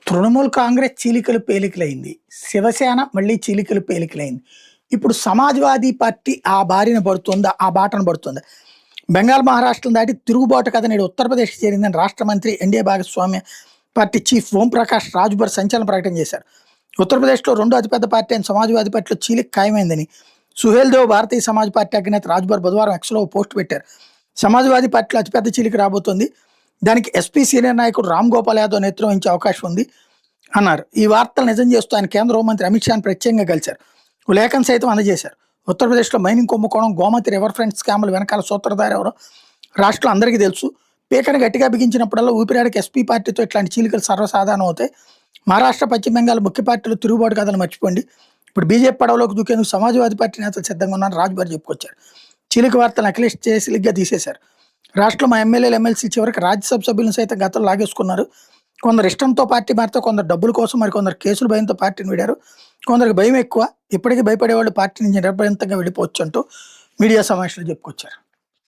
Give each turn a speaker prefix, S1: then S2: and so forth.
S1: తృణమూల్ కాంగ్రెస్ చీలికలు పేలికలైంది. శివసేన మళ్ళీ చీలికలు పేలికలైంది. ఇప్పుడు సమాజ్వాదీ పార్టీ ఆ బారిన పడుతుందా? ఆ బాటన పడుతుందా? బెంగాల్, మహారాష్ట్రను దాటి తిరుగుబాటు కథ నేడు ఉత్తరప్రదేశ్‌కి చేరిందని రాష్ట్ర మంత్రి, ఎన్డీఏ భాగస్వామ్య పార్టీ చీఫ్ ఓంప్రకాష్ రాజ్‌భర్ సంచలన ప్రకటన చేశారు. ఉత్తరప్రదేశ్‌లో రెండో అతిపెద్ద పార్టీ అయిన సమాజ్వాదీ పార్టీలో చీలిక ఖాయమైందని సుహేల్ దేవ్ భారతీయ సమాజ్ పార్టీ అధినేత రాజ్‌భర్ బుధవారం ఎక్స్‌లో ఓ పోస్ట్ పెట్టారు. సమాజ్వాదీ పార్టీలో అతిపెద్ద చీలిక రాబోతోంది. దానికి ఎస్పీ సీనియర్ నాయకుడు రామ్ గోపాల్ యాదవ్ నేతృత్వం వహించే అవకాశం ఉంది అన్నారు. ఈ వార్తలు నిజం చేస్తూ ఆయన కేంద్ర హోంమంత్రి అమిత్ షాను ప్రత్యేకంగా కలిశారు. ఓ లేఖను సైతం అందజేశారు. ఉత్తరప్రదేశ్లో మైనింగ్ కుంభకోణం, గోమతి రివర్ ఫ్రంట్ స్కామ్ల వెనకాల సూత్రధారి ఎవరో రాష్ట్రంలో అందరికీ తెలుసు. పీకను గట్టిగా బిగించినప్పుడల్లా ఊపిరాడికి ఎస్పీ పార్టీతో ఇట్లాంటి చీలికలు సర్వసాధారణం అవుతాయి. మహారాష్ట్ర, పశ్చిమ బెంగాల్ ముఖ్య పార్టీలు తిరుగుబాటు కథలు మర్చిపోండి. ఇప్పుడు బీజేపీ పడవలోకి దూకేందుకు సమాజ్వాదీ పార్టీ నేతలు సిద్ధంగా ఉన్నారని రాజ్‌భర్ చెప్పుకొచ్చారు. చీలిక వార్తలను అఖిలేష్ చేసిలిగ్గా తీసేశారు. రాష్ట్రంలో మా ఎమ్మెల్యేలు, ఎమ్మెల్సీ చివరికి రాజ్యసభ సభ్యులను సైతం గతంలో లాగేసుకున్నారు. కొందరు ఇష్టంతో పార్టీ మారితే, కొందరు డబ్బుల కోసం, మరి కొందరు కేసులు భయంతో పార్టీని వీడారు. కొందరికి భయం ఎక్కువ. ఇప్పటికీ భయపడేవాళ్ళు పార్టీ నుంచి నిరభ్యంతరంగా వెళ్ళిపోవచ్చు అంటూ మీడియా సమావేశంలో చెప్పుకొచ్చారు.